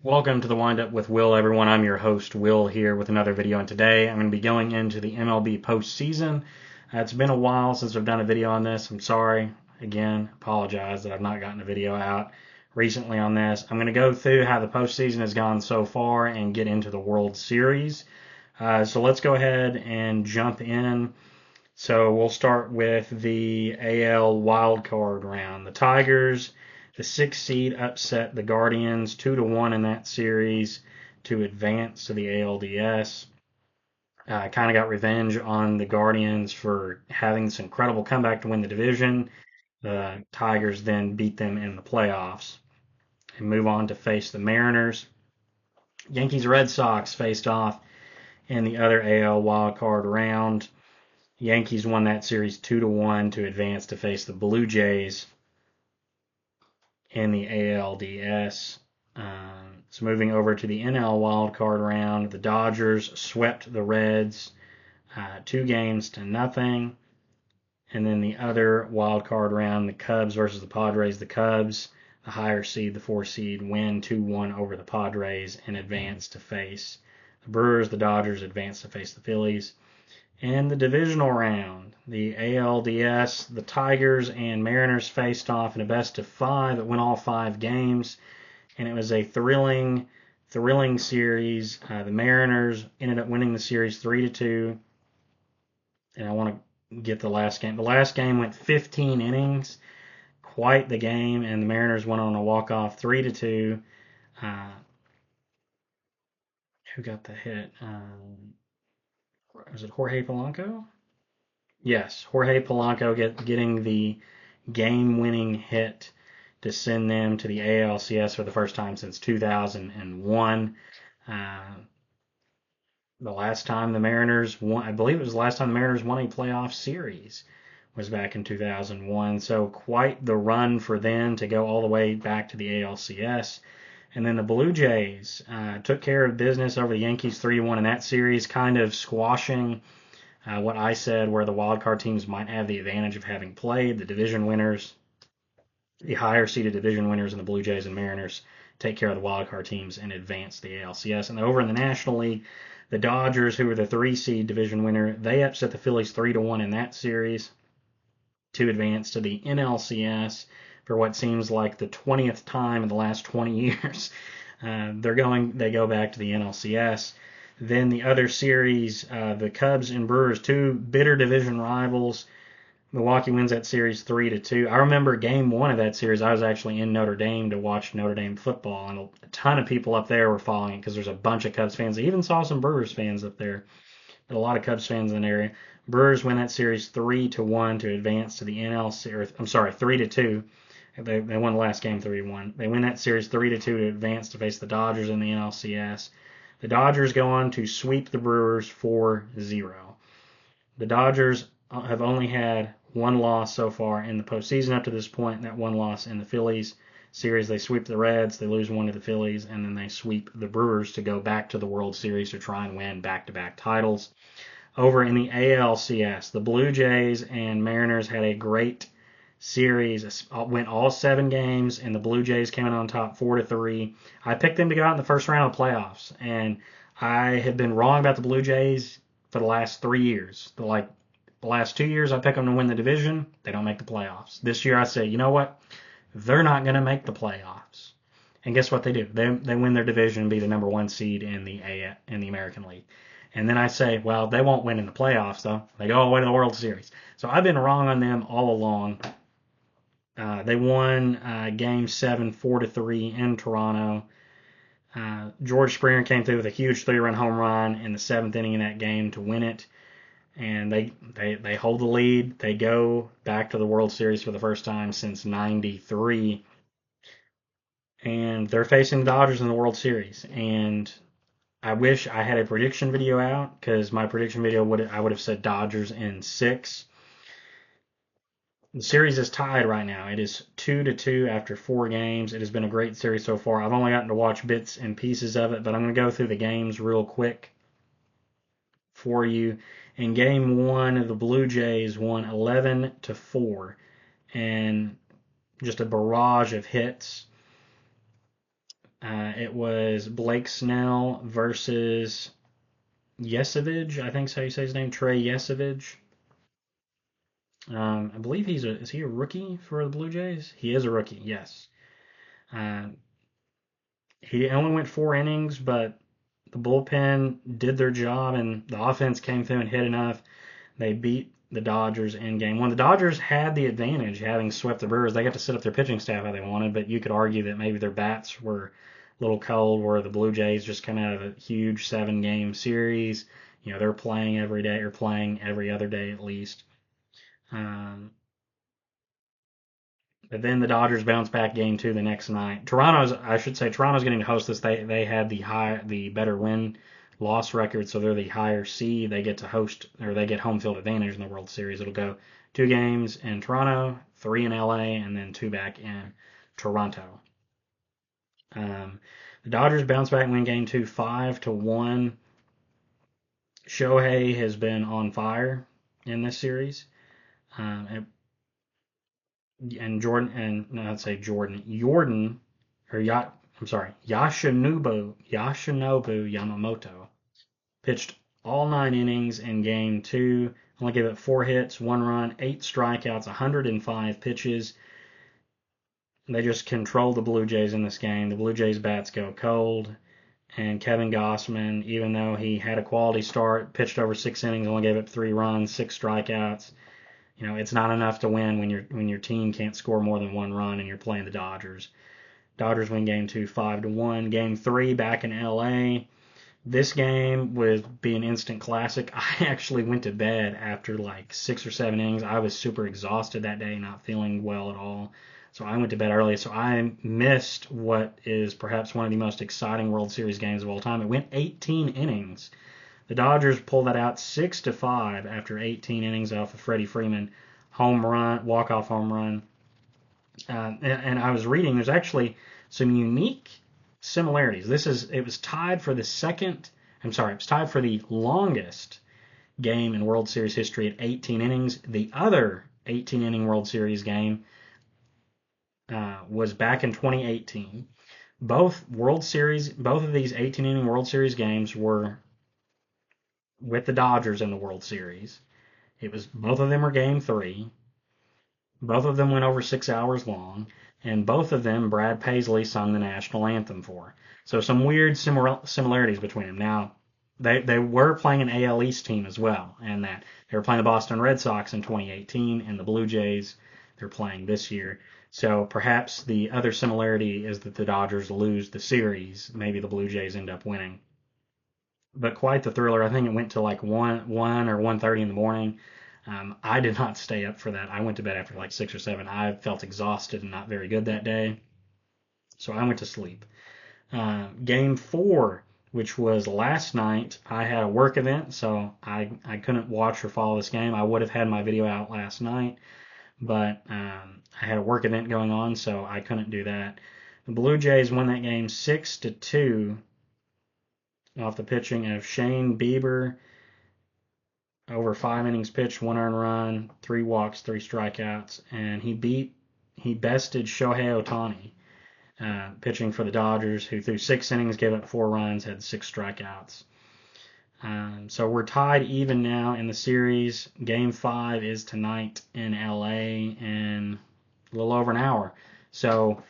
Welcome to the Wind Up with Will, everyone. I'm your host, Will, here with another video, and today I'm going to be going into the MLB postseason. It's been a while since I've done a video on this. I'm sorry. Again, apologize that I've not gotten a video out recently on this. I'm going to go through how the postseason has gone so far and get into the World Series. So let's go ahead and jump in. So we'll start with the AL wildcard round. The Tigers, the 6th seed, upset the Guardians 2-1 in that series to advance to the ALDS. Kind of got revenge on the Guardians for having this incredible comeback to win the division. The Tigers then beat them in the playoffs and move on to face the Mariners. Yankees Red Sox faced off in the other AL wildcard round. Yankees won that series 2-1 to advance to face the Blue Jays in the ALDS. So moving over to the NL wildcard round, the Dodgers swept the Reds 2-0. And then the other wildcard round, the Cubs versus the Padres. The Cubs, the higher seed, the 4 seed, win 2-1 over the Padres and advance to face the Brewers. The Dodgers advance to face the Phillies. In the divisional round, the ALDS, the Tigers and Mariners faced off in a best-of-5. It went all 5 games, and it was a thrilling series. The Mariners ended up winning the series 3-2, and I want to get the last game. The last game went 15 innings, quite the game, and the Mariners went on a walk-off 3-2. Who got the hit? Was it Jorge Polanco? Yes, Jorge Polanco getting the game-winning hit to send them to the ALCS for the first time since 2001. The last time the Mariners won, I believe it was the last time the Mariners won a playoff series, was back in 2001. So quite the run for them to go all the way back to the ALCS. And then the Blue Jays took care of business over the Yankees 3-1 in that series, kind of squashing what I said, where the wildcard teams might have the advantage of having played. The division winners, the higher seeded division winners in the Blue Jays and Mariners, take care of the wildcard teams and advance the ALCS. And over in the National League, the Dodgers, who were the 3 seed division winner, they upset the Phillies 3-1 in that series to advance to the NLCS for what seems like the 20th time in the last 20 years. They go back to the NLCS. Then the other series, the Cubs and Brewers, 2 bitter division rivals. Milwaukee wins that series 3-2. I remember game 1 of that series. I was actually in Notre Dame to watch Notre Dame football, and a ton of people up there were following it because there's a bunch of Cubs fans. I even saw some Brewers fans up there, but a lot of Cubs fans in the area. Brewers win that series 3-1 to advance to the NLC. I'm sorry, 3-2. They won the last game 3-1. They win that series 3-2 to advance to face the Dodgers in the NLCS. The Dodgers go on to sweep the Brewers 4-0. The Dodgers have only had 1 loss so far in the postseason up to this point, and that 1 loss in the Phillies series. They sweep the Reds, they lose 1 to the Phillies, and then they sweep the Brewers to go back to the World Series to try and win back-to-back titles. Over in the ALCS, the Blue Jays and Mariners had a great series. Went all 7 games, and the Blue Jays came in on top 4-3. I picked them to go out in the first round of playoffs, and I have been wrong about the Blue Jays for the last 3 years. The last 2 years, I pick them to win the division. They don't make the playoffs. This year, I say, you know what? They're not going to make the playoffs. And guess what they do? They win their division and be the number 1 seed in the American League. And then I say, well, they won't win in the playoffs, though. They go away to the World Series. So I've been wrong on them all along. They won Game 7 4-3 in Toronto. George Springer came through with a huge 3-run home run in the 7th inning in that game to win it. And they hold the lead. They go back to the World Series for the first time since '93. And they're facing the Dodgers in the World Series. And I wish I had a prediction video out, because my prediction video I would have said Dodgers in 6. The series is tied right now. It is 2-2 after 4 games. It has been a great series so far. I've only gotten to watch bits and pieces of it, but I'm going to go through the games real quick for you. In Game 1, the Blue Jays won 11-4, and just a barrage of hits. It was Blake Snell versus Yesevich, I think is how you say his name, Trey Yesevich. I believe is he a rookie for the Blue Jays? He is a rookie, yes. Um, he only went 4 innings, but the bullpen did their job, and the offense came through and hit enough. They beat the Dodgers in game one. The Dodgers had the advantage having swept the Brewers. They got to set up their pitching staff how they wanted, but you could argue that maybe their bats were a little cold, where the Blue Jays just come out of a huge 7 game series. They're playing every day or playing every other day at least. Um, but then the Dodgers bounce back game two the next night. I should say Toronto's getting to host this. They had the better win loss record, so they're the higher seed. They get to host, or they get home field advantage in the World Series. It'll go 2 games in Toronto, 3 in LA, and then 2 back in Toronto. Um, the Dodgers bounce back and win game two 5-1. Shohei has been on fire in this series. Um, and Jordan and no, I'd say Jordan or I'm sorry, Yoshinobu Yamamoto pitched all 9 innings in game two. Only gave up 4 hits, 1 run, 8 strikeouts, 105 pitches. They just controlled the Blue Jays in this game. The Blue Jays bats go cold, and Kevin Gossman, even though he had a quality start, pitched over 6 innings, only gave up 3 runs, 6 strikeouts. It's not enough to win when your team can't score more than 1 run and you're playing the Dodgers. Dodgers win game two 5-1. Game three back in LA. This game would be an instant classic. I actually went to bed after like 6 or 7 innings. I was super exhausted that day, not feeling well at all. So I went to bed early. So I missed what is perhaps one of the most exciting World Series games of all time. It went 18 innings. The Dodgers pulled that out 6-5 after 18 innings off of Freddie Freeman home run, walk-off home run. And I was reading, there's actually some unique similarities. It was tied for the longest game in World Series history at 18 innings. The other 18-inning World Series game was back in 2018. Both of these 18-inning World Series games were with the Dodgers in the World Series. Both of them were game three. Both of them went over 6 hours long, and both of them Brad Paisley sung the national anthem for. So some weird similarities between them. Now, they were playing an AL East team as well, and that they were playing the Boston Red Sox in 2018, and the Blue Jays they're playing this year. So perhaps the other similarity is that the Dodgers lose the series. Maybe the Blue Jays end up winning. But quite the thriller. I think it went to like 1 or 1:30 in the morning. I did not stay up for that. I went to bed after like 6 or 7. I felt exhausted and not very good that day, so I went to sleep. Game four, which was last night, I had a work event, so I couldn't watch or follow this game. I would have had my video out last night, but I had a work event going on, so I couldn't do that. The Blue Jays won that game 6-2 off the pitching of Shane Bieber. Over 5 innings pitched, 1 earned run, 3 walks, 3 strikeouts, and he bested Shohei Ohtani, pitching for the Dodgers, who threw 6 innings, gave up 4 runs, had 6 strikeouts. So we're tied even now in the series. Game five is tonight in LA in a little over an hour. So,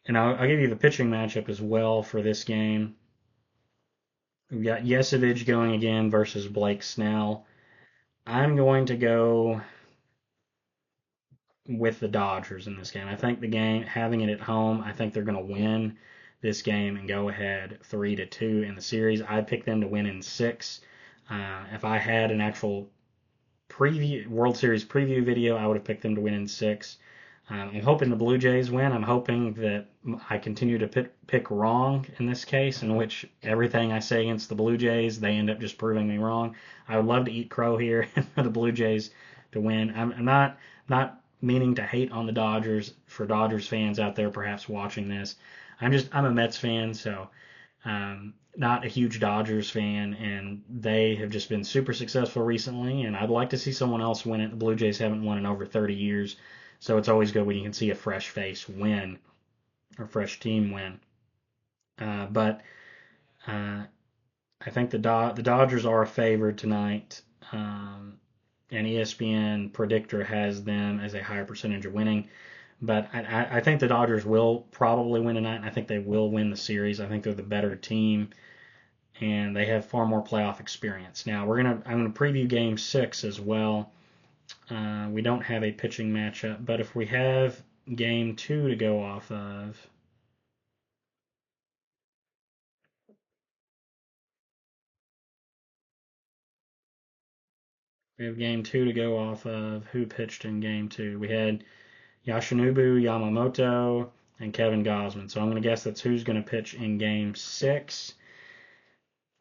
and I'll give you the pitching matchup as well for this game. We've got Yesevich going again versus Blake Snell. I'm going to go with the Dodgers in this game. I think the game, having it at home, I think they're going to win this game and go ahead 3-2 in the series. I picked them to win in 6. If I had an actual World Series preview video, I would have picked them to win in 6. I'm hoping the Blue Jays win. I'm hoping that I continue to pick wrong in this case, in which everything I say against the Blue Jays, they end up just proving me wrong. I would love to eat crow here for the Blue Jays to win. I'm not meaning to hate on the Dodgers. For Dodgers fans out there perhaps watching this, I'm a Mets fan, so not a huge Dodgers fan, and they have just been super successful recently, and I'd like to see someone else win it. The Blue Jays haven't won in over 30 years. So it's always good when you can see a fresh face win, or fresh team win. But uh, I think the Dodgers are favored tonight, and ESPN predictor has them as a higher percentage of winning. But I think the Dodgers will probably win tonight, and I think they will win the series. I think they're the better team, and they have far more playoff experience. Now I'm gonna preview Game 6 as well. We don't have a pitching matchup, but if we have Game 2 to go off of, we have Game 2 to go off of. Who pitched in Game 2? We had Yoshinobu Yamamoto and Kevin Gausman. So I'm going to guess that's who's going to pitch in Game 6.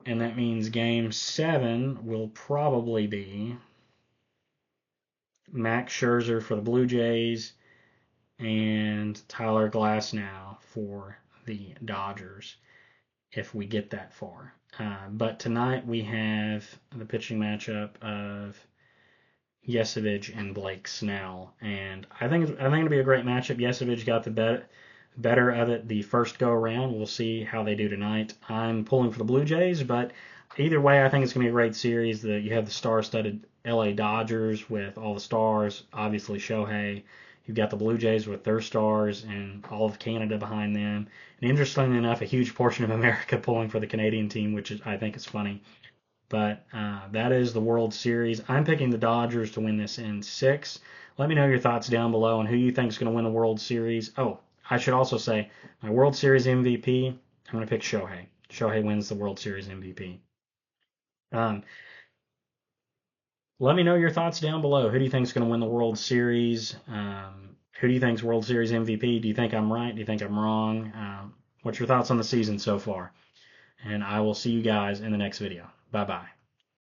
And that means Game 7 will probably be Max Scherzer for the Blue Jays and Tyler Glasnow for the Dodgers, if we get that far. But tonight we have the pitching matchup of Yesevich and Blake Snell, and I think it'll be a great matchup. Yesevich got the better of it the first go around. We'll see how they do tonight. I'm pulling for the Blue Jays, but either way, I think it's gonna be a great series. You have the star-studded LA Dodgers with all the stars, obviously Shohei. You've got the Blue Jays with their stars and all of Canada behind them. And interestingly enough, a huge portion of America pulling for the Canadian team, which I think is funny. But that is the World Series. I'm picking the Dodgers to win this in 6. Let me know your thoughts down below on who you think is going to win the World Series. Oh, I should also say my World Series MVP, I'm going to pick Shohei. Shohei wins the World Series MVP. Um, Let me know your thoughts down below. Who do you think is going to win the World Series? Who do you think is World Series MVP? Do you think I'm right? Do you think I'm wrong? What's your thoughts on the season so far? And I will see you guys in the next video. Bye bye.